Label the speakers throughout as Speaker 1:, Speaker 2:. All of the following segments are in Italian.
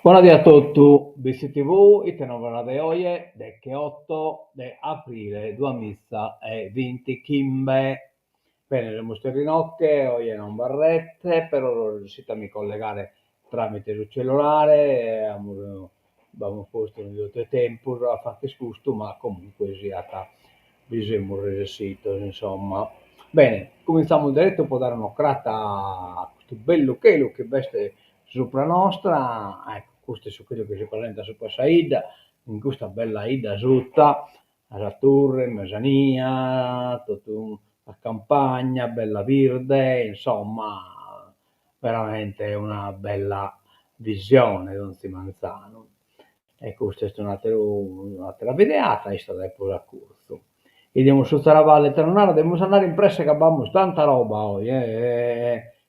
Speaker 1: Buonasera a tutti, BCTV, e novella di oggi, del che 8 di aprile 2020, Kimbe. Bene, le mostre rinocche, oggi non barrette, però riuscite a mi collegare tramite il cellulare, abbiamo posto in due tempo a fare scusto, ma comunque sia bisogna resistere, insomma. Bene, cominciamo diretto, può dare un'occhiata a questo bello che veste sopra nostra, ecco, questo è su quello che si presenta su questa Ida, in questa bella Ida tutta, la torre, Mesania, tutta la campagna, bella verde, insomma, veramente una bella visione Don Manzano. E questa è un'altra videata, è stata pure a corso. Andiamo su questa valle Ternana, dobbiamo andare in pressa che abbiamo tanta roba oggi,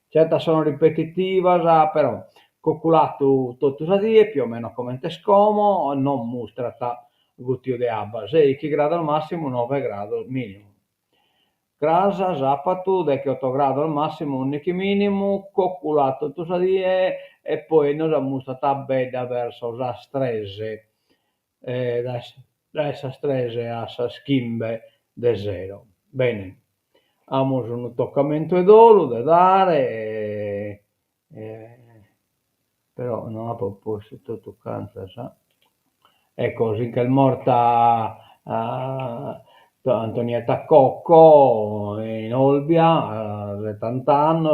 Speaker 1: certa sono ripetitiva, però calcolato tutto così, più o meno come te scomo, non mostrata guttio di abba, 6 gradi al massimo, 9 gradi minimo. Grasa, zapato, da che 8 gradi al massimo, unico minimo, calcolato tutto così e poi noi abbiamo stata bella verso la strese, da essa strese a sa schimbe de zero. Bene, abbiamo un toccamento e dolo da dare, però non ha proposto toccante, sa? Ecco, finché è morta Antonietta Cocco in Olbia, 70 anni,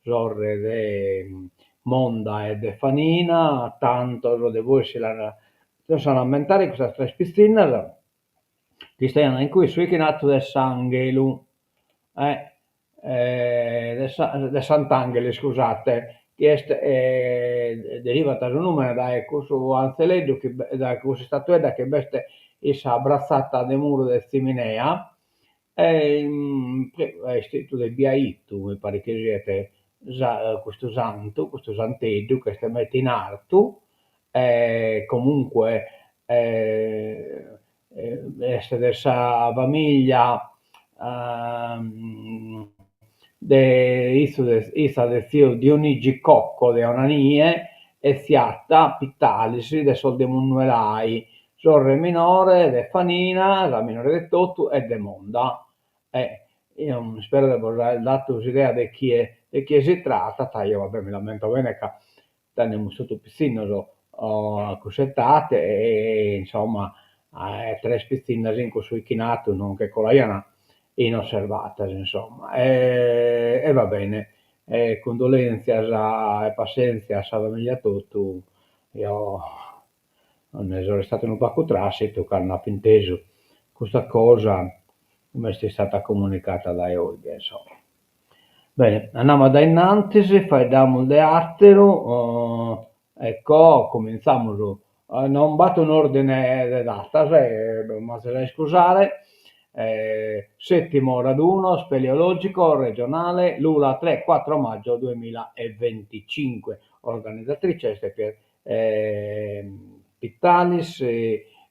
Speaker 1: sorre de Monda e de Fanina, tanto lo devo essere, sono aumentare questa tre piscine che stanno in cui sui nato del Sangelu, eh, del Sant'Angelo, scusate, che deriva da un nome da questo anzeleddo, da questa statuetta che veste essa abbrazzata del muro del Siminea, è scritto del Biaitu, mi pare che siete questo santo, questo santeddu che si mette in arto, comunque essere essa famiglia ehm, Isa del zio Dionigi Cocco de Onanie e Siatta Pitalisi de Sol de Munnuelai, sorre minore de Fanina, la minore de Totu e de Monda. Io spero di aver dato un'idea di chi si tratta, io vabbè mi lamento bene che teniamo sotto piscina cossettate e insomma tre spizzine in cui sui chinato non che con la iana inosservate, insomma. E va bene, condolenze e pazienza a famiglia tutto, io non sono stato un po' trasito, che hanno inteso questa cosa come è stata comunicata da oggi, insomma. Bene, andiamo da innanzi, facciamo de attero, ecco, cominciamo, non batto un ordine di data, ma se lei scusare, settimo raduno speleologico regionale Lula 3-4 maggio 2025, organizzatrice per Pittanis,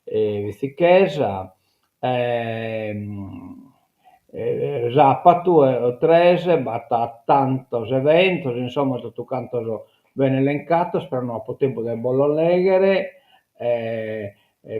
Speaker 1: Vizichesa, Zapatu e Trese, batta tantos eventos, insomma tutto quanto ben elencato, spero non ho tempo del bollo alleghere, e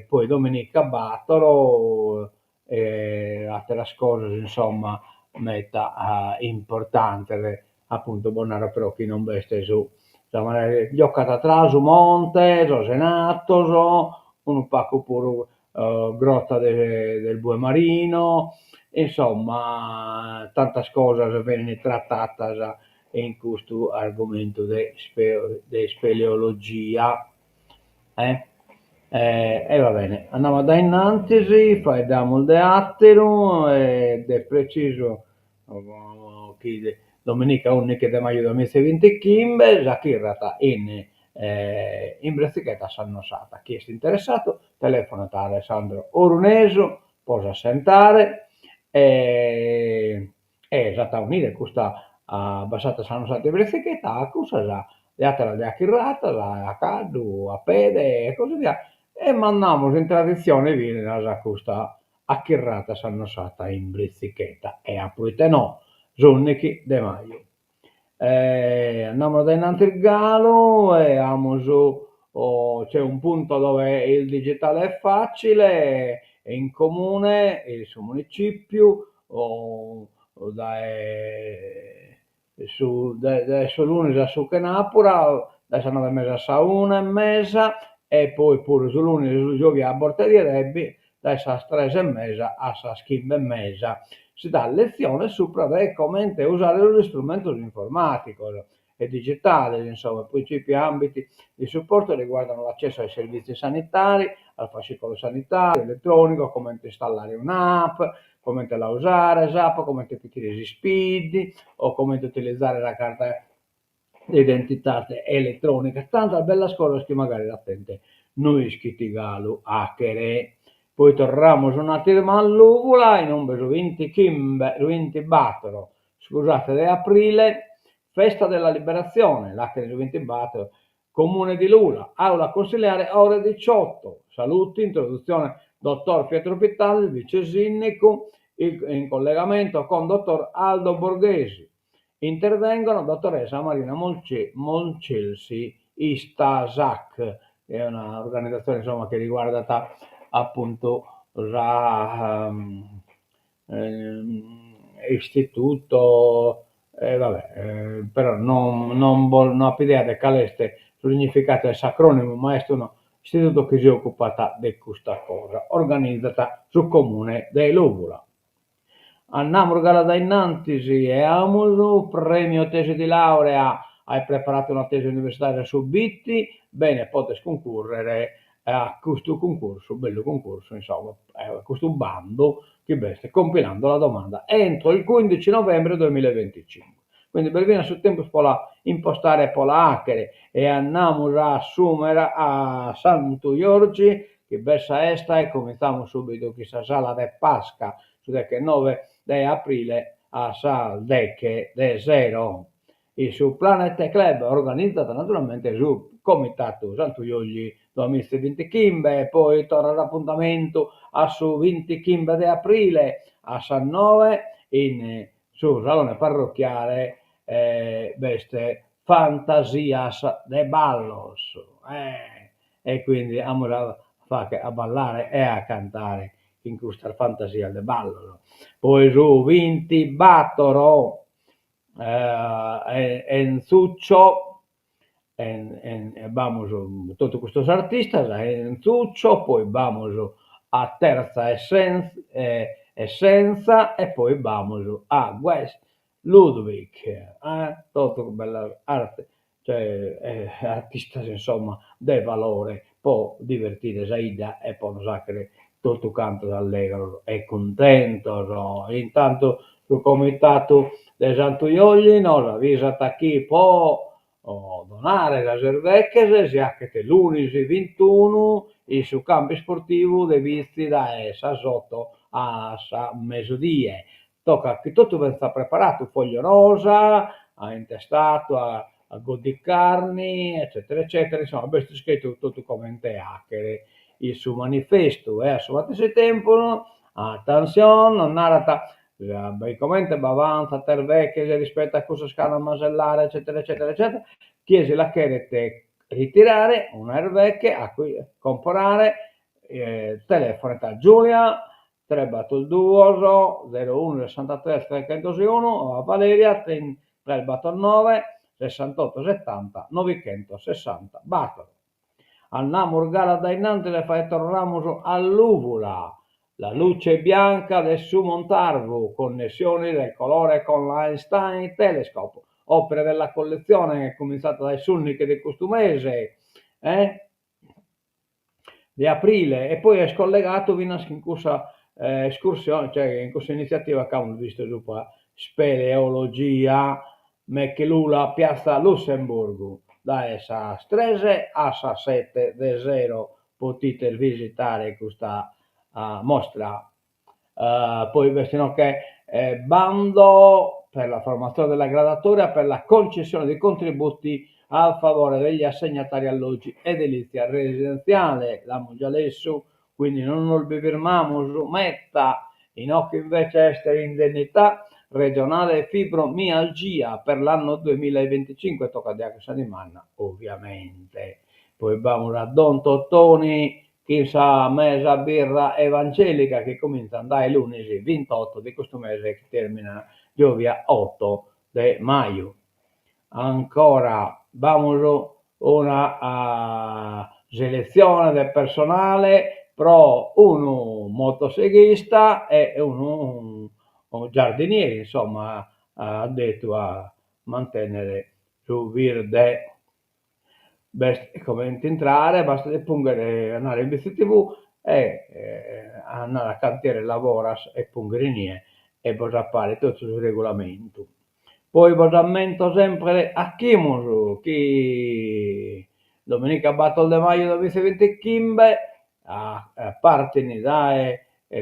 Speaker 1: poi Domenica Battolo, altre cose, insomma, meta importante, appunto, Bonaro però chi non veste su, insomma, gli ho catatrasu Monte, Rosenato, un pacco pure Grotta del Bue Marino, insomma, tante cose vengono trattate in questo argomento di speleologia. Eh? E va bene, andiamo da innanzi, fai da molde attero ed è preciso che domenica 11 di maggio 2025, Zakirrata in Brezzichetta Sannosata. Chi è interessato telefona a Alessandro Oruneso, posa sentare e esatta unire questa basata Sannosata in Brezzichetta, a cosa già le altre le Achirrata, la Caddu, a Pede e così via e mandiamo in tradizione viene la questa acchirrata sannosata in blizzichetta e aprite no, Zunnichi de Maio. Andiamo da innanzi il galo e abbiamo o c'è un punto dove il digitale è facile, è in comune, il suo municipio, o da sull'Unisa su che Napura, da sa 9 mesi a una e mesa, e poi pure sull'Unisa su giochi a Borteria Rebbi, da sa 3 e mesa a sa schimbe e mesa. Si dà lezione su come usare lo strumento informatico e digitale, insomma, principi e ambiti di supporto riguardano l'accesso ai servizi sanitari, al fascicolo sanitario elettronico, come installare un'app, come la usare, SAP, come pittire SPID o come utilizzare la carta d'identità elettronica. Tanta bella scuola che magari l'attente noi schitigalu hackere. Poi torniamo su un attimo all'uvola, in un beso 20 kimbe, 20 battero, scusate, di aprile, festa della liberazione, l'H di 20 battero, comune di Lula, aula consiliare, ore 18. Saluti, introduzione, dottor Pietro Pittalli, vice sindaco, in collegamento con dottor Aldo Borghesi. Intervengono dottoressa Marina Molcelsi, Istasac, è un'organizzazione insomma, che riguarda appunto istituto, però non ho idea di qual è il significato dell'acronimo, ma è un istituto che si è occupato di questa cosa, organizzata sul comune di Luvula. Andiamo da innanzi e amo premio tesi di laurea, hai preparato una tesi universitaria su BITTI, bene, potete concorrere a questo concorso, bello concorso, insomma, a questo bando che beste, compilando la domanda entro il 15 novembre 2025. Quindi per venire sul tempo impostare hackere e andiamo a assumere a Santo Giorgi, che bessa esta e cominciamo subito questa sala di Pasca, cioè che 9 di aprile a Sal Decche de Zero. Il suo Planet Club organizzato naturalmente sul Comitato Santo Giorgi 2020 Kimbe, poi torna l'appuntamento a su 20 Kimbe di aprile a San 9 sul salone parrocchiale veste Fantasias de Ballos. E quindi a ballare e a cantare in questa fantasia de ballo. Poi su 20 battoro en Zuccio, vamos tutti questi artisti en Zuccio, poi vamos a Terza Essenza e poi vamos a West Ludwig, tutto bella arte, cioè artista insomma di valore, può divertire Saida e può sacre tutto canto allegro e contento. No? Intanto sul comitato dei Santuioli non avvisa chi può donare la cervecche sia che l'11 21 e su campi sportivi dei visti da essa sotto a mezzodie. Tocca che tutto ben sta preparato, foglio rosa, ha intestato a godicarni, eccetera, eccetera. Insomma, questo scritto tutto come in hacker. Il suo manifesto è a suo stesso tempo, attenzione, non narrata basicamente avanza ter vecchie rispetto a cosa scala masellare, eccetera, eccetera, eccetera. Chiese la cherete ritirare una vecchia a cui comprare telefono da Giulia 3 battle duoso 01 63 301 a Valeria 3 battle 9 68 70 960 battle. Andiamo organa da innanzi le fai tornare all'uvola, la luce bianca del suo Montarvo, connessioni del colore con l'Einstein Telescope, opere della collezione che è cominciata dai Sunniche di questo mese, di aprile, e poi è scollegato in questa escursione, cioè in questa iniziativa che abbiamo visto dopo speleologia, Mechelula, Piazza Lussemburgo, da essa strese a sa 7 de 0 potete visitare questa mostra. Poi vestino che bando per la formazione della graduatoria per la concessione di contributi a favore degli assegnatari alloggi edilizia residenziale, l'abbiamo già letto, quindi non lo firmiamo, metta in occhio invece essere indennità regionale fibromialgia per l'anno 2025, tocca di settimana ovviamente. poi vamos a Don Tottoni, chissà mesa birra evangelica che comincia ad andare lunedì 28 di questo mese che termina giovia 8 di maggio. Ancora vamos una selezione del personale pro uno motoseghista e un giardiniere, insomma, addetto a mantenere su verde. Come entrare, basta pungere, andare in BCTV e andare a cantiere lavoras e pungerinie e poi fare tutto il regolamento. Poi votamento sempre a Chimusu, chi domenica Battle de Maio 2020 Kimbe, a partini da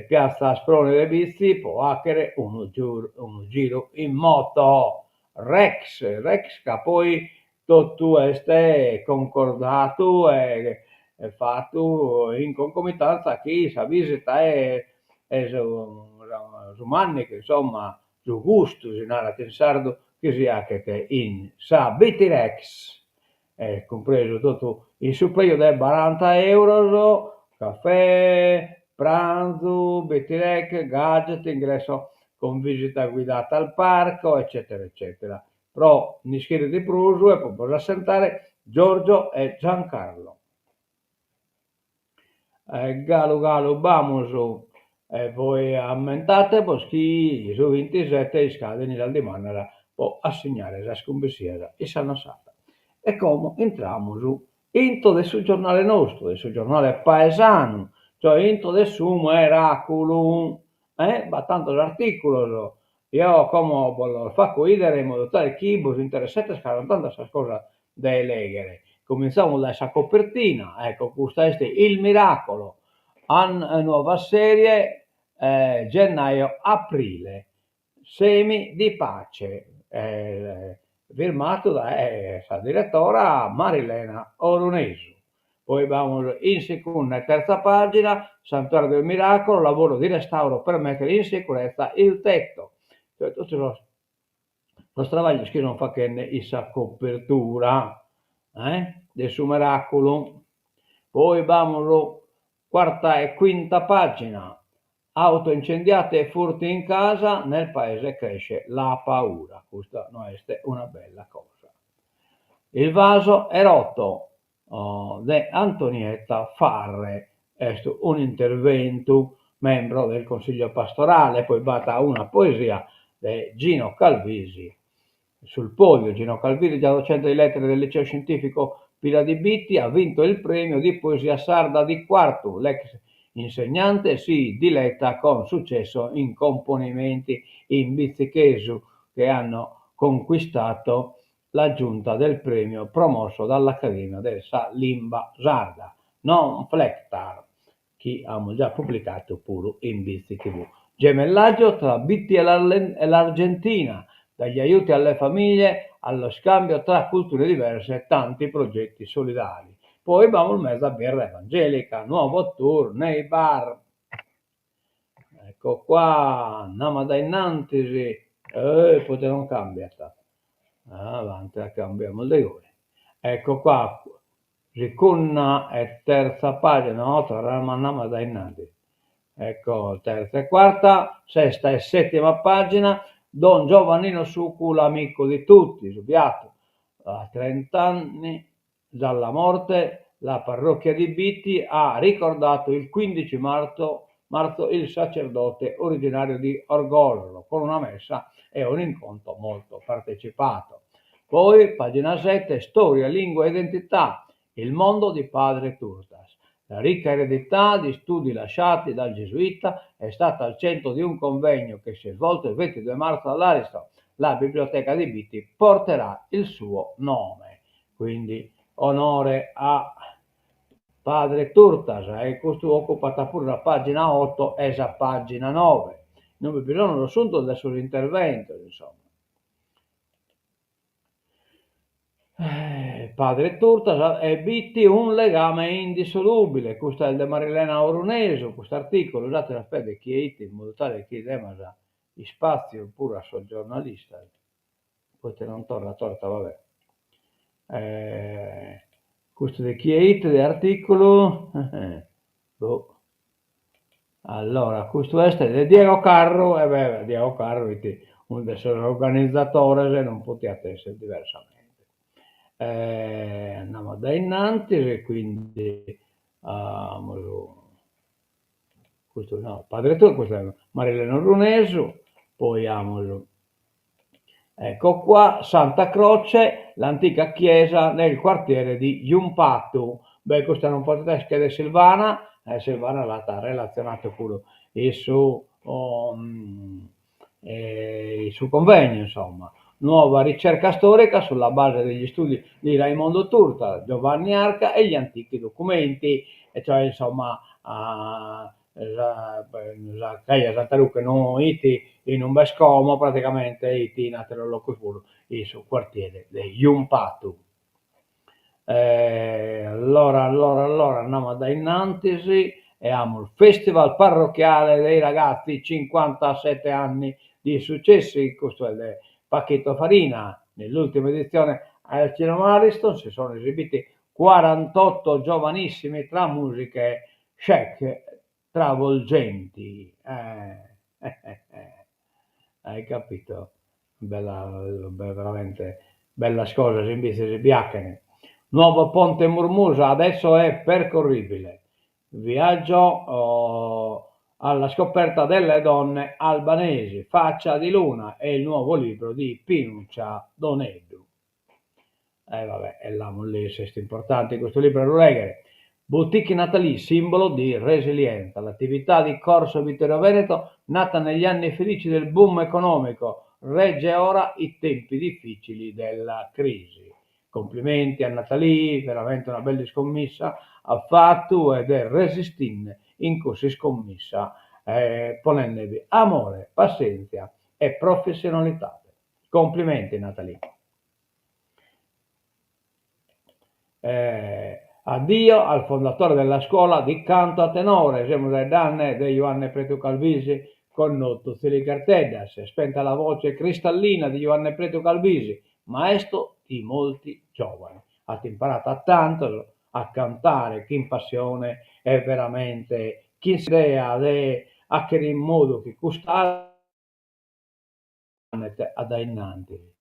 Speaker 1: Piazza Sprone de Bizi, può hackere uno giro in moto. Rex, che poi tutto è concordato e fatto in concomitanza chi sa visita è su manni che insomma su gusto si narra in sardo che si ha che in sa Bitirex è compreso tutto il supplio del 40 euro, caffè, pranzo, Bitirex, gadget, ingresso con visita guidata al parco, eccetera, eccetera. Però Nischiri di Pruso e poi rasentare Giorgio e Giancarlo. Galo vamos e poi ammentate poschi su 27 scade nella dimana può assegnare la scombessiera e sanno sata. E come entriamo su into del suo giornale nostro, del suo giornale paesano, cioè into del suo miracolo, ma tanto l'articolo io come lo faccio idere in modo tale che voi interessate a tanto questa cosa da leggere. Cominciamo da questa copertina, ecco, questa è il miracolo, nuova serie, gennaio-aprile, semi di pace, firmato da la direttora Marilena Orunesu. Poi abbiamo in seconda e terza pagina, Santuario del Miracolo, lavoro di restauro per mettere in sicurezza il tetto. Cioè, tutti lo travaglio che non fa che questa copertura del suo miracolo. Poi abbiamo quarta e quinta pagina, auto incendiate e furti in casa, nel paese cresce la paura. Questa non è una bella cosa. Il vaso è rotto, de Antonietta Farre, è un intervento membro del consiglio pastorale, poi bata una poesia di Gino Calvisi. Sul podio Gino Calvisi, già docente di lettere del liceo scientifico Pila di Bitti, ha vinto il premio di poesia sarda di Quartu. L'ex insegnante si diletta con successo in componimenti in bizzichesu che hanno conquistato l'aggiunta del premio promosso dall'Accademia della Limba Sarda, non Flectar, che abbiamo già pubblicato pure in Bizzi TV. Gemellaggio tra Bitti e l'Argentina, dagli aiuti alle famiglie allo scambio tra culture diverse e tanti progetti solidari. Poi abbiamo il mezza birra evangelica, nuovo tour nei bar. Ecco qua, andiamo da innanzi, potete non cambiare. Avanti, cambiamo le ore. Ecco qua, seconda e terza pagina, no? Torniamo da innanzi. Ecco, terza e quarta, sesta e settima pagina, Don Giovannino Succu, l'amico di tutti, Subiato, a 30 anni dalla morte, la parrocchia di Bitti ha ricordato il 15 marzo il sacerdote originario di Orgollo, con una messa e un incontro molto partecipato. Poi, pagina 7, storia, lingua e identità, il mondo di padre Turtas. La ricca eredità di studi lasciati dal gesuita è stata al centro di un convegno che si è svolto il 22 marzo all'Ariston. La biblioteca di Bitti porterà il suo nome. Quindi onore a padre Turtas, e questo occupa pure la pagina 8 e la pagina 9. Non vi bisogna lo assunto del suo intervento, insomma. Padre Turtas e Bitti un legame indissolubile. Questo è il di Marilena Orunesu, questo articolo, usate la fede chi è in modo tale che demasa spazio pure a suo giornalista. Poi te non torna torta, vabbè. questo di chi è it di articolo boh. Allora, questo è di Diego Carro, e Diego Carro un dei suoi organizzatori, se non potete essere diversamente. Andiamo da innanzi, e quindi questo no, Padre Tuo, questo è Marileno Runesu, poi amo ecco qua, Santa Croce, l'antica chiesa nel quartiere di Jumpatu. Beh, questa non potete chiedere Silvana, Silvana l'ha relazionato pure il suo convegno, insomma. Nuova ricerca storica sulla base degli studi di Raimondo Turta, Giovanni Arca e gli antichi documenti, e cioè insomma Caia Santaluca non iti in un bescomo praticamente iti natelo locus il suo quartiere di Jumpatu. Allora andiamo da innantisi e abbiamo il festival parrocchiale dei ragazzi 57 anni di successi, questo è il Pacchetto Farina. Nell'ultima edizione al Cinema Ariston si sono esibiti 48 giovanissimi tra musiche chic travolgenti. Hai capito? Veramente bella cosa, si biaccane. Nuovo ponte Murmusa adesso è percorribile. Viaggio alla scoperta delle donne albanesi. Faccia di luna è il nuovo libro di Pinuccia Donedu. Vabbè, è là lì, se è importante questo libro è Rureghere. Boutique Nathalie, simbolo di resilienza. L'attività di Corso Vittorio Veneto, nata negli anni felici del boom economico, regge ora i tempi difficili della crisi. Complimenti a Nathalie, veramente una bella scommessa ha fatto ed è resistente in cui si scommessa, ponendovi amore, pazienza e professionalità. Complimenti Nathalie. Addio al fondatore della scuola di canto a tenore, siamo dai danni di Ioanne Preto Calvisi con Tuzzili Cartedas, spenta la voce cristallina di Ioanne Preto Calvisi, maestro di molti giovani. Ha imparato tanto a cantare, chi in passione è veramente, chi si idea a che in modo che custare ad innanti.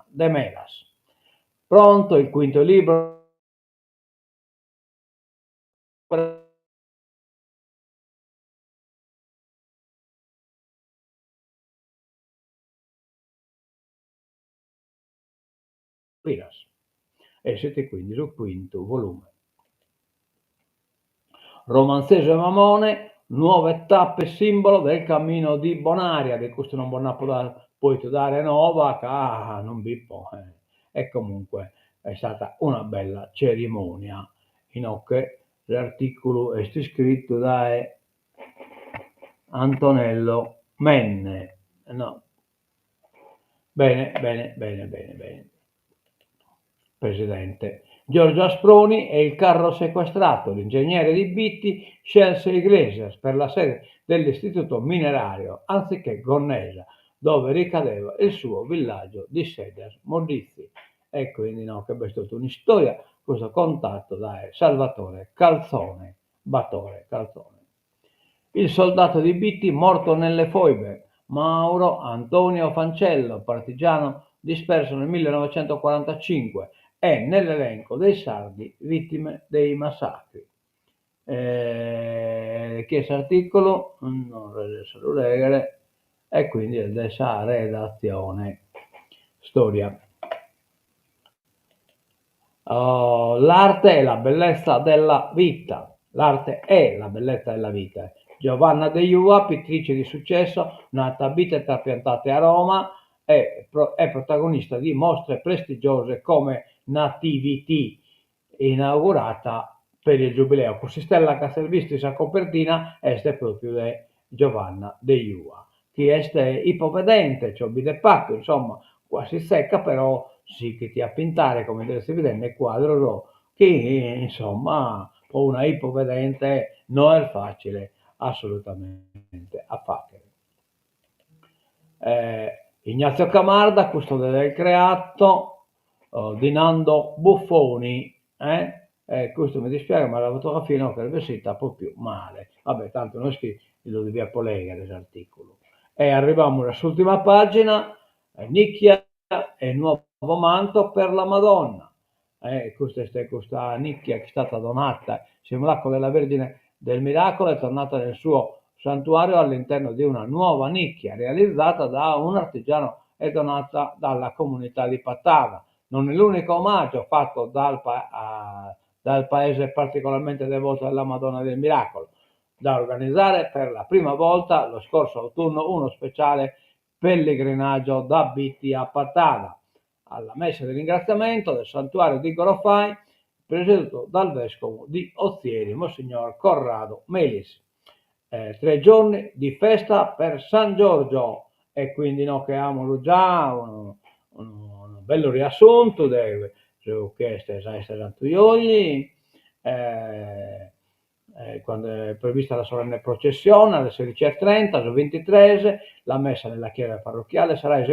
Speaker 1: De Melas. Pronto il quinto libro Piras e siete quindi sul quinto volume. Romanzese Mamone, nuove tappe simbolo del cammino di Bonaria, di questo non poi dare nova, non vi può. E comunque è stata una bella cerimonia. Inoltre l'articolo è scritto da Antonello Menne. No. Bene. Presidente. Giorgio Asproni e il carro sequestrato. L'ingegnere di Bitti scelse Iglesias per la sede dell'istituto minerario anziché Gonnesa, dove ricadeva il suo villaggio di Sedas Modizi. E quindi no, che è stata un'istoria, questo contatto da Salvatore Calzone, Battore Calzone. Il soldato di Bitti morto nelle foibe. Mauro Antonio Fancello, partigiano disperso nel 1945, è nell'elenco dei sardi vittime dei massacri. Questo articolo non riesco a leggere e quindi è della redazione. Storia. L'arte è la bellezza della vita. L'arte è la bellezza della vita. Giovanna De Iua, pittrice di successo, nata a Bitte e trapiantata a Roma, è protagonista di mostre prestigiose come Nativity, inaugurata per il giubileo. Così stella che si visto in copertina è proprio di Giovanna De Iua, che è ipovedente, cioè vede pacco, insomma, quasi secca, però sì che ti a pintare, come dovresti vedere nel quadro, che insomma, una ipovedente non è facile assolutamente a fare. Ignazio Camarda, custode del creato, di Nando Buffoni, questo mi dispiace, ma la fotografia non che è vestita proprio male. Vabbè, tanto non lo devi leggere l'articolo. E arriviamo all'ultima pagina, nicchia e nuovo manto per la Madonna. Questa nicchia che è stata donata, simulacro della Vergine del Miracolo, è tornata nel suo santuario all'interno di una nuova nicchia realizzata da un artigiano e donata dalla comunità di Pattava. Non è l'unico omaggio fatto dal paese particolarmente devoto alla Madonna del Miracolo, da organizzare per la prima volta lo scorso autunno uno speciale pellegrinaggio da Bitti a Pattava, alla messa di ringraziamento del santuario di Gorofai, presieduto dal vescovo di Ozieri, Monsignor Corrado Melis. 3 giorni di festa per San Giorgio, e quindi noi abbiamo già un bello riassunto su queste Santuioli, quando è prevista la solenne processione alle 16:30, alle 23, la messa nella chiesa parrocchiale sarà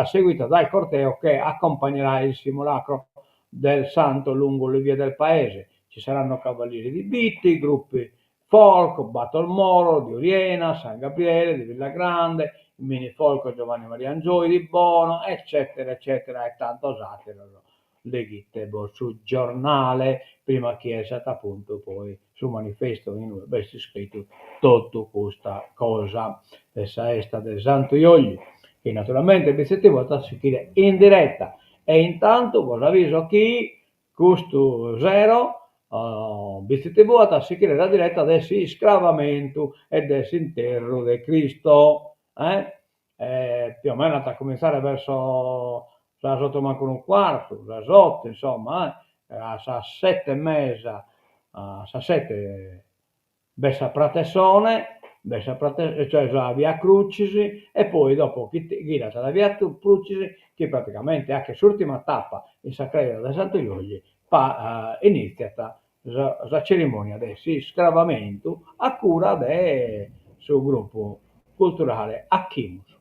Speaker 1: seguita dal corteo che accompagnerà il simulacro del santo lungo le vie del paese. Ci saranno cavalieri di Bitti, gruppi folk, Battle Moro di Oriena, San Gabriele di Villagrande, mini folk Giovanni Maria Angioi di Bono, eccetera, eccetera, e tanto satiro leghite sul giornale, prima che sia appunto poi su manifesto in avessi scritto tutta questa cosa, questa esta del Santo Iogli, che naturalmente vi siete a seguire in diretta. E intanto vi avviso chi questo zero visite vuota a seguire la diretta del scravamento e del interro di Cristo, più o meno a cominciare verso la sotto manco un quarto, la sotto, insomma, a 7:30, a 7 Bessa Pratessone, cioè la via Crucisi, e poi dopo chi gira la via Crucisi, che praticamente anche l'ultima tappa in Sacrevia da Santo Iogli, inizia la cerimonia del scravamento a cura del suo gruppo culturale Achimus.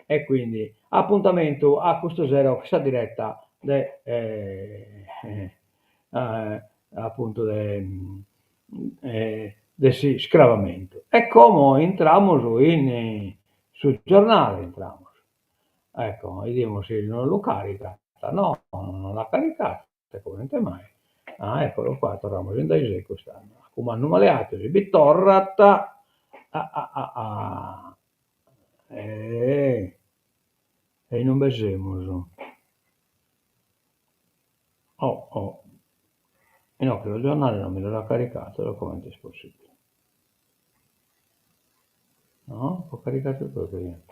Speaker 1: E quindi appuntamento a questo zero, questa diretta appunto del scravamento. E come entriamo sul giornale, entriamo. Ecco, vediamo se non lo carica. No, non l'ha caricato, come mai. Ah, eccolo qua, torniamo in dai quest'anno. Come hanno maleato, si bitorrata. E non besemos. Oh. E no, che il giornale non me l'ha caricato, come è possibile? No, ho caricato tutto io.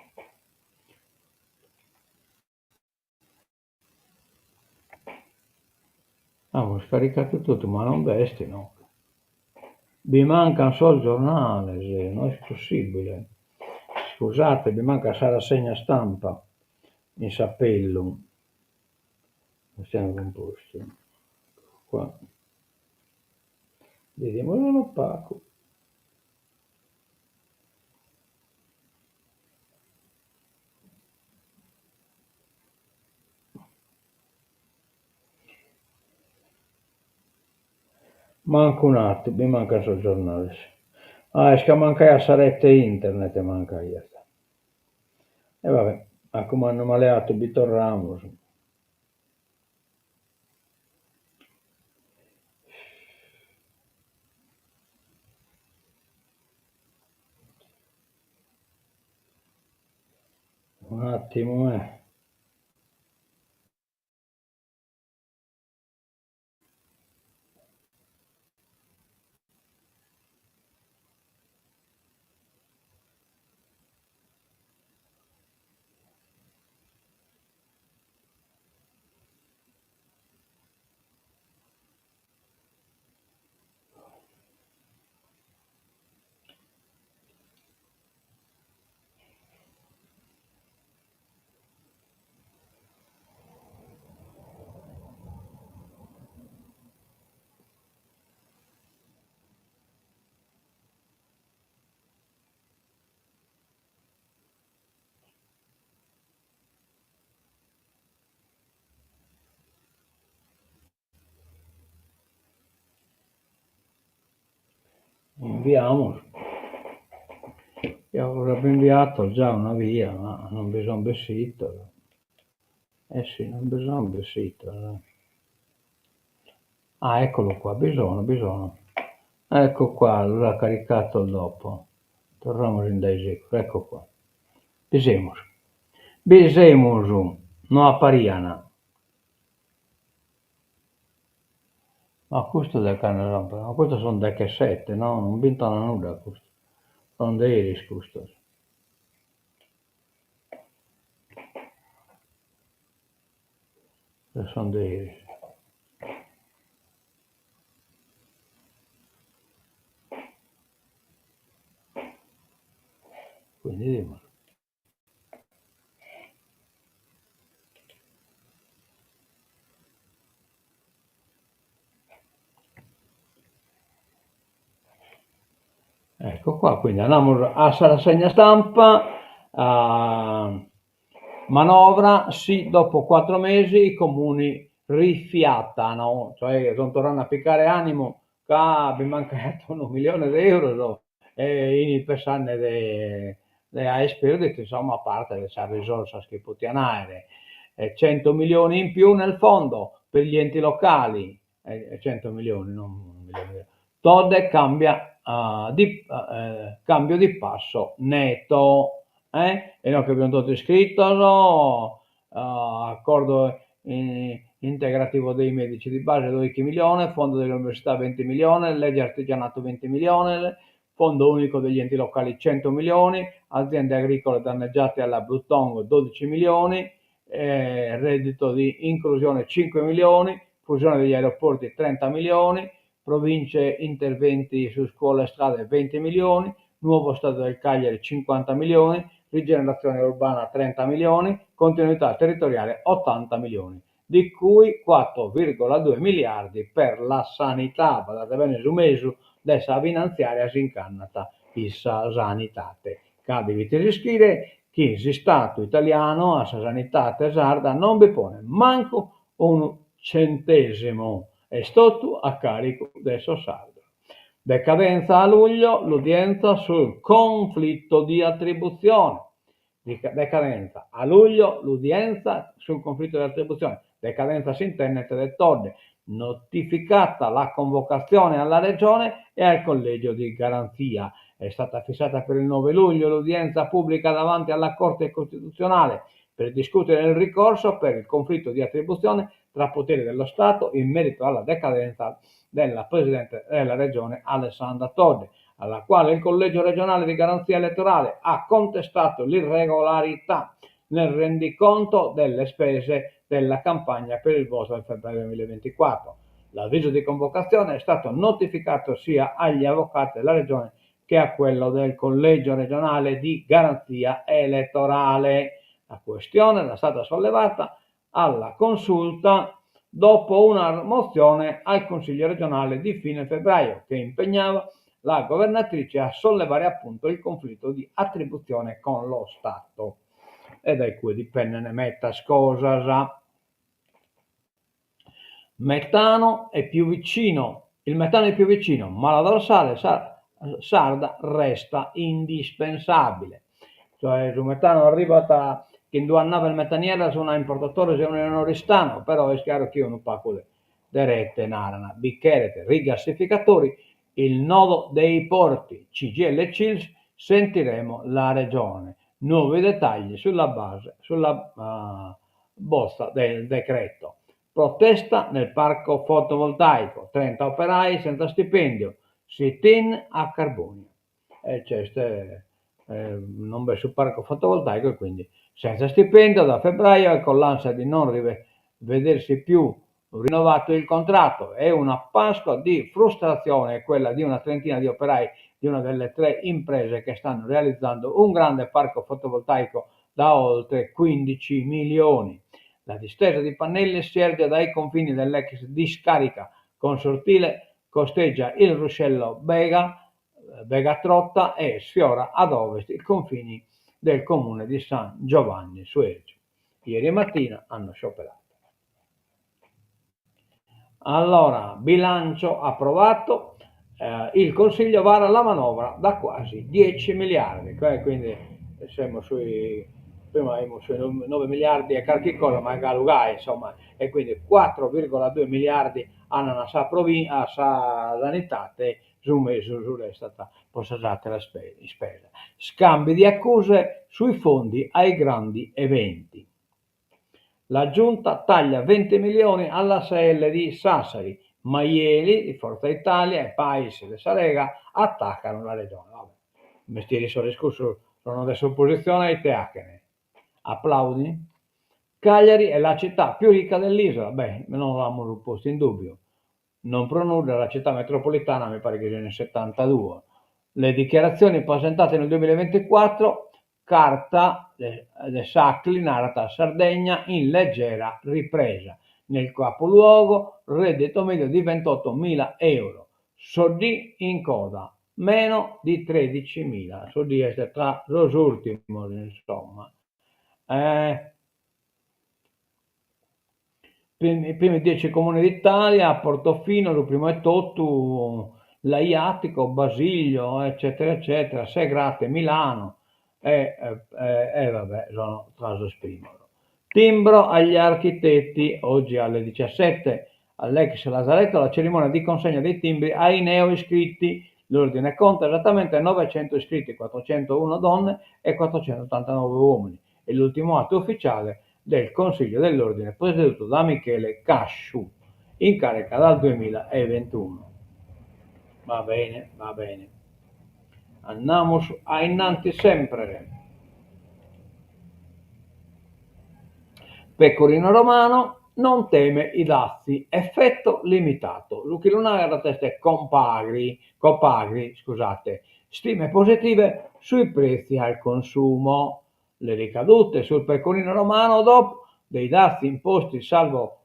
Speaker 1: Ho scaricato tutto, ma non vesti, no. Vi manca solo il giornale, non è possibile. Scusate, mi manca la rassegna stampa in sappello. Non siamo composti. Qua. Vediamo l'opacco. Manca un attimo, mi manca solo il giornale. Ah, è che manca la saretta internet, manca io. E vabbè, come hanno maleato Vitor Ramos. Un attimo, inviamo. Io avrebbe inviato già una via, ma non bisogna babysitter. Eh sì, non bisogna babysitter. Ah, eccolo qua, bisogna. Ecco qua, l'ha caricato dopo. Torniamo in Daisy, ecco qua. Bisemos. Bisemos, non appariana. Ma questo del cane rompe, ma questo sono delle cassette, no? Non vincono nulla questo. Sono dei iris questo. Sono dei iris. Quindi dimmi. Ecco qua, quindi andiamo a rassegna stampa, manovra, sì, dopo 4 mesi i comuni rifiatano, cioè sono tornati a piccare animo, che mi mancato 1 milione di euro so, e in pensare a spero che insomma a parte le risorse che potevano avere, 100 milioni in più nel fondo per gli enti locali, 100 milioni, non 1 milione. Tode cambia cambio di passo netto, e noi che abbiamo tutto iscritto, no? Accordo integrativo dei medici di base 12 milioni, fondo dell'università 20 milioni, legge artigianato 20 milioni, fondo unico degli enti locali 100 milioni, aziende agricole danneggiate alla Bruttong 12 milioni, reddito di inclusione 5 milioni, fusione degli aeroporti 30 milioni, province interventi su scuole e strade 20 milioni, nuovo stato del Cagliari 50 milioni, rigenerazione urbana 30 milioni, continuità territoriale 80 milioni, di cui 4,2 miliardi per la sanità, guardate bene su mesu, dessa finanziaria si incannata issa sanitate. Cadevi ti riscrive che il Stato italiano a sanità tesarda non vi pone manco un centesimo e sto a carico del sardo. Decadenza a luglio, l'udienza sul conflitto di attribuzione. Decadenza a luglio, l'udienza sul conflitto di attribuzione. Decadenza si intende del Todde, notificata la convocazione alla regione e al collegio di garanzia. È stata fissata per il 9 luglio l'udienza pubblica davanti alla Corte Costituzionale per discutere il ricorso per il conflitto di attribuzione tra poteri dello Stato in merito alla decadenza della Presidente della Regione Alessandra Todde, alla quale il Collegio regionale di garanzia elettorale ha contestato l'irregolarità nel rendiconto delle spese della campagna per il voto del febbraio 2024. L'avviso di convocazione è stato notificato sia agli avvocati della Regione che a quello del Collegio regionale di garanzia elettorale. La questione era stata sollevata alla consulta dopo una mozione al Consiglio regionale di fine febbraio che impegnava la governatrice a sollevare appunto il conflitto di attribuzione con lo Stato. E da cui dipende ne metta scosa. Metano è più vicino, il metano è più vicino, ma la dorsale sarda resta indispensabile. Cioè il metano arriva che in 2 anni il metaniera sono un importatore se non restano, però è chiaro che io non pago de rete, narana, bicchiere, rigassificatori, il nodo dei porti, CGL e CILS, sentiremo la regione. Nuovi dettagli sulla bozza del decreto. Protesta nel parco fotovoltaico, 30 operai senza stipendio, sit-in a Carbonio. Non va sul parco fotovoltaico e quindi senza stipendio da febbraio e con l'ansia di non vedersi più rinnovato il contratto. È una Pasqua di frustrazione quella di una trentina di operai di una delle 3 imprese che stanno realizzando un grande parco fotovoltaico da oltre 15 milioni. La distesa di pannelli si erge dai confini dell'ex discarica consortile, costeggia il ruscello Begatrotta e sfiora ad ovest i confini del comune di San Giovanni su Ergio. Ieri mattina hanno scioperato. Allora, bilancio approvato, il Consiglio vara la manovra da quasi 10 miliardi, quindi siamo prima avevamo sui 9 miliardi e qualche cosa, ma Galugai, insomma, e quindi 4,2 miliardi hanno una sa sanitate su mese è stata posata la spesa. Scambi di accuse sui fondi ai grandi eventi. La giunta taglia 20 milioni alla SL di Sassari, Maieli di Forza Italia e Pais di Sarega attaccano la regione. Vabbè, i mestieri sono discussi, sono adesso opposizione ai teacchene. Applaudi? Cagliari è la città più ricca dell'isola. Beh, non l'abbiamo posto in dubbio. Non pronuncia la città metropolitana, mi pare che sia nel 72. Le dichiarazioni presentate nel 2024, carta de Sacli narra Sardegna in leggera ripresa. Nel capoluogo reddito medio di 28.000 euro. Sodì in coda, meno di 13.000. Sodì è tra los ultimos, insomma. I primi 10 comuni d'Italia, Portofino, Luprimo e Tottu, Laiatico, Basilio, eccetera, eccetera, Segrate, Milano, vabbè, sono traso esprimolo. Timbro agli architetti, oggi alle 17 all'ex Lazaretto, la cerimonia di consegna dei timbri ai neo iscritti. L'ordine conta esattamente 900 iscritti, 401 donne e 489 uomini. E l'ultimo atto ufficiale del Consiglio dell'Ordine presieduto da Michele Casciu, in carica dal 2021. Va bene, va bene. Andiamo a innanti sempre. Pecorino Romano non teme i dazi, effetto limitato. Lucchi Lunare alla testa è Copagri, scusate, stime positive sui prezzi al consumo. Le ricadute sul pecorino romano dopo dei dazi imposti salvo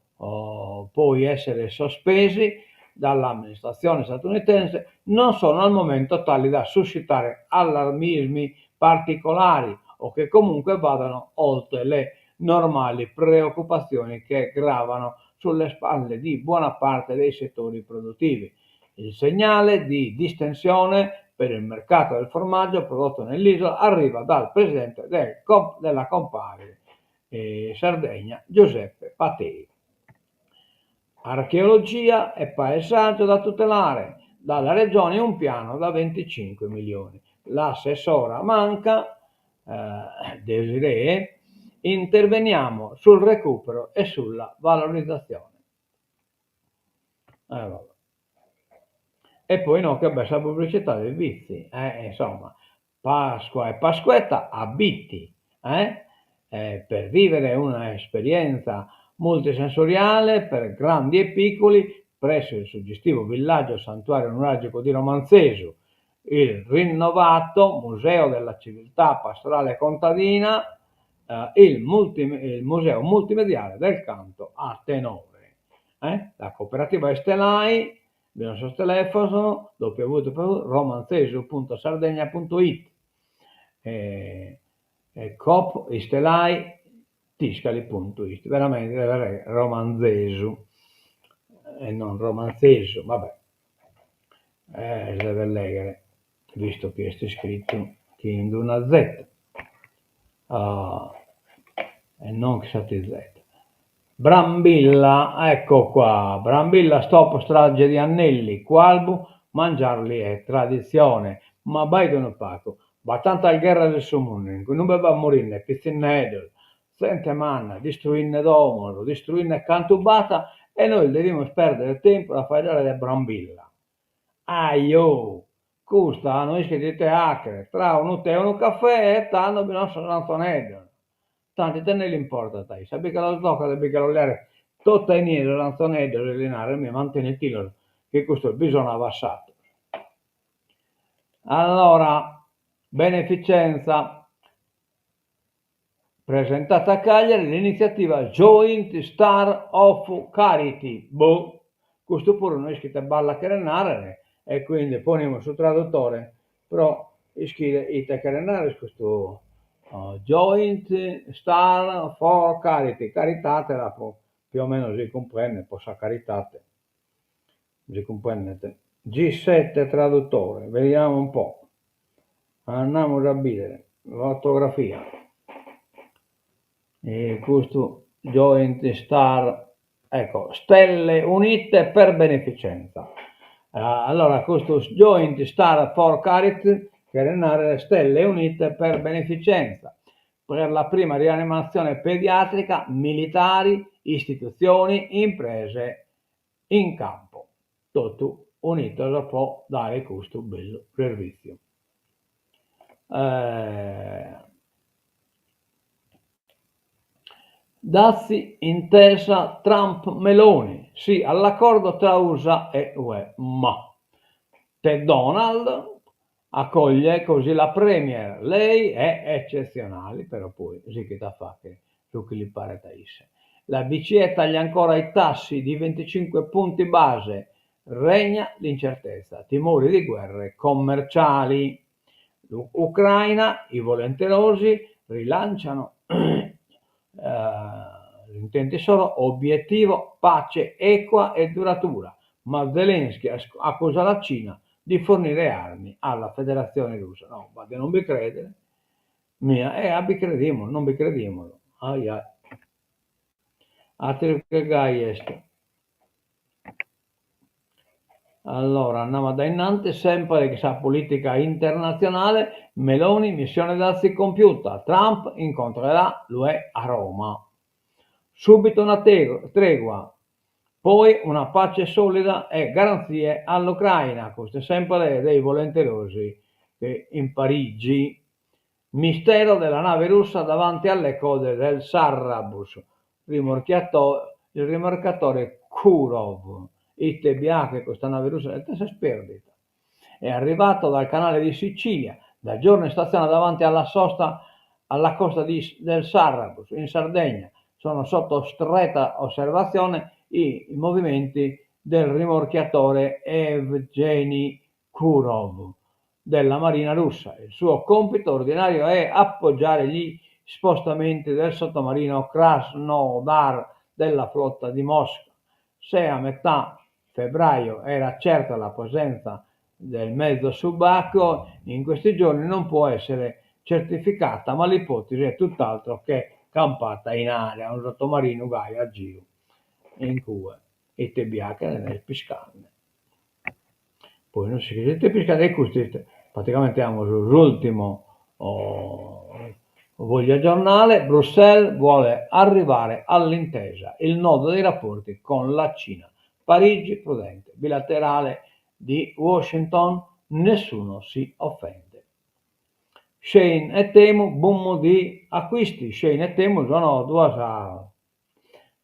Speaker 1: poi essere sospesi dall'amministrazione statunitense non sono al momento tali da suscitare allarmismi particolari o che comunque vadano oltre le normali preoccupazioni che gravano sulle spalle di buona parte dei settori produttivi. Il segnale di distensione per il mercato del formaggio prodotto nell'isola arriva dal presidente della Compagri Sardegna, Giuseppe Patei. Archeologia e paesaggio da tutelare, dalla regione un piano da 25 milioni. L'assessora Manca, Desiree, interveniamo sul recupero e sulla valorizzazione. E poi no, che bella pubblicità dei vizi, insomma, Pasqua e Pasquetta a Bitti, per vivere un'esperienza multisensoriale per grandi e piccoli presso il suggestivo villaggio santuario neuralgico di Romanzesu, il rinnovato Museo della Civiltà Pastorale Contadina, il Museo Multimediale del Canto a Tenore. La cooperativa Estelai, il nostro telefono www.romanzesu.sardegna.it, Coop Estelai Tiscali.it, veramente Romanzesu e non Romanzesu, vabbè, deve leggere, visto che è scritto che in una Z e non chissate Z. Brambilla, ecco qua, Brambilla stop strage di Annelli, Qualbu, mangiarli è tradizione, ma baidono Paco, va tanta guerra del suo mondo, non beva morire, pizzinedel, sente manna, distruirne domolo, distruirne cantubata e noi dobbiamo perdere tempo a fare le Brambilla. Aio, custa, noi scrivete acre, tra un tè e un caffè e tanto bisogna sono Antonello. Tanti te ne l'importa, dai, sappi che lo tocca, devi che lo lere, tutta in nero, l'Antonello, l'Elinare, mi mantieni che questo bisogna abbassato. Allora, beneficenza, presentata a Cagliari l'iniziativa Joint Star of Charity. Questo pure non è scritto balla carenare e quindi poniamo sul traduttore, però è scritto carenare questo Joint Star for Charity, caritatela più o meno si comprende, possa caritate, si comprende. G7 traduttore, vediamo un po'. Andiamo a vedere l'ortografia. E questo Joint Star, ecco, Stelle Unite per Beneficenza. Allora, questo Joint Star for Charity, che è Stelle Unite per Beneficenza, per la prima rianimazione pediatrica, militari, istituzioni, imprese in campo. Tutto unito può dare questo bello servizio. Dazi intesa Trump-Meloni, sì all'accordo tra USA e UE, ma Ted Donald accoglie così la Premier, lei è eccezionale, però poi sì che da fa che su chi gli pare taisse. La BCE taglia ancora i tassi di 25 punti base, regna l'incertezza, timori di guerre commerciali. Ucraina, i volenterosi rilanciano l'intenti solo obiettivo pace equa e duratura, ma Zelensky accusa la Cina di fornire armi alla Federazione Russa. No, ma non vi credere, abbi credimolo, non vi credimolo. Ai ai. Altri che gai est. Allora, andiamo da innanzi, sempre che sa politica internazionale, Meloni, missione dazi compiuta, Trump incontrerà l'UE a Roma. Subito una tregua, poi una pace solida e garanzie all'Ucraina, questo è sempre dei volenterosi che in Parigi. Mistero della nave russa davanti alle code del Sarrabus, il rimorchiatore Kurov. ITBA, che questa nave russa si è sperdita. È arrivato dal canale di Sicilia, da giorno in stazione davanti alla costa del Sarrabus, in Sardegna. Sono sotto stretta osservazione i movimenti del rimorchiatore Evgeny Kurov della Marina russa. Il suo compito ordinario è appoggiare gli spostamenti del sottomarino Krasnodar della flotta di Mosca. Se a metà febbraio era certa la presenza del mezzo subacqueo, in questi giorni non può essere certificata, ma l'ipotesi è tutt'altro che campata in aria, un sottomarino vai a giro in cui i TBA che nel piscarne. Poi non si chiede piscarne e questi praticamente abbiamo l'ultimo voglia giornale. Bruxelles vuole arrivare all'intesa, il nodo dei rapporti con la Cina. Parigi prudente, bilaterale di Washington, nessuno si offende. Shein e Temu, boom di acquisti. Shein e Temu sono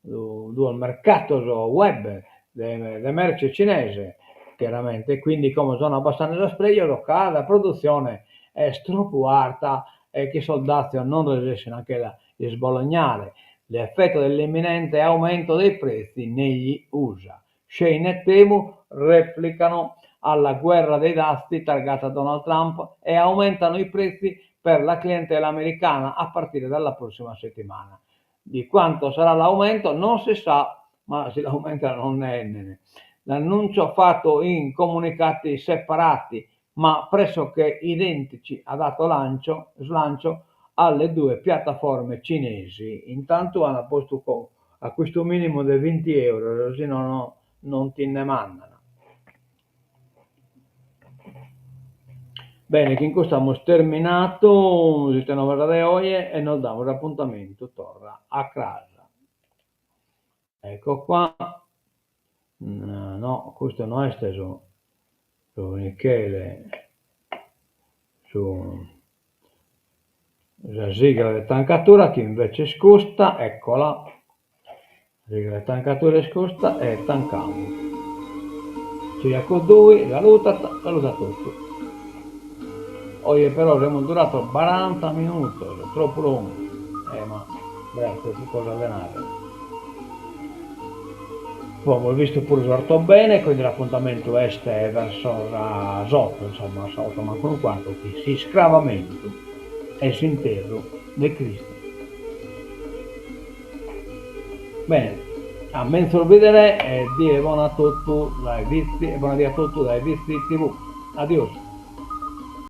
Speaker 1: due mercato web di merce cinese, chiaramente, quindi come sono abbastanza spregiato, la produzione è stropuata e che i soldati non riescono anche a sbolognare l'effetto dell'imminente aumento dei prezzi negli USA. Shein e Temu replicano alla guerra dei dazi targata Donald Trump e aumentano i prezzi per la clientela americana a partire dalla prossima settimana. Di quanto sarà l'aumento non si sa, ma se l'aumento non è l'annuncio fatto in comunicati separati ma pressoché identici ha dato slancio alle due piattaforme cinesi. Intanto hanno posto a questo minimo di 20 euro, così non ti ne mandano. Bene, che in questo abbiamo terminato, si stanno le oie e non diamo l'appuntamento, torna a casa. Ecco qua, no, questo non è steso su Michele, su la sigla di tancatura che invece scosta, eccola, la sigla di tancatura scosta e tancamo. Ci accodui, saluta tutto. Oggi però siamo durato 40 minuti, troppo lungo, ma beh, questa cosa allenare. Poi ho visto pure sorto bene, quindi l'appuntamento est è verso la sotto, insomma, sotto manco un quarto, che si scravamento e si intero del Cristo. Bene, A me solo vedere e dire buona a tutti dai visti e buona via a tutti dai visti TV. Adios.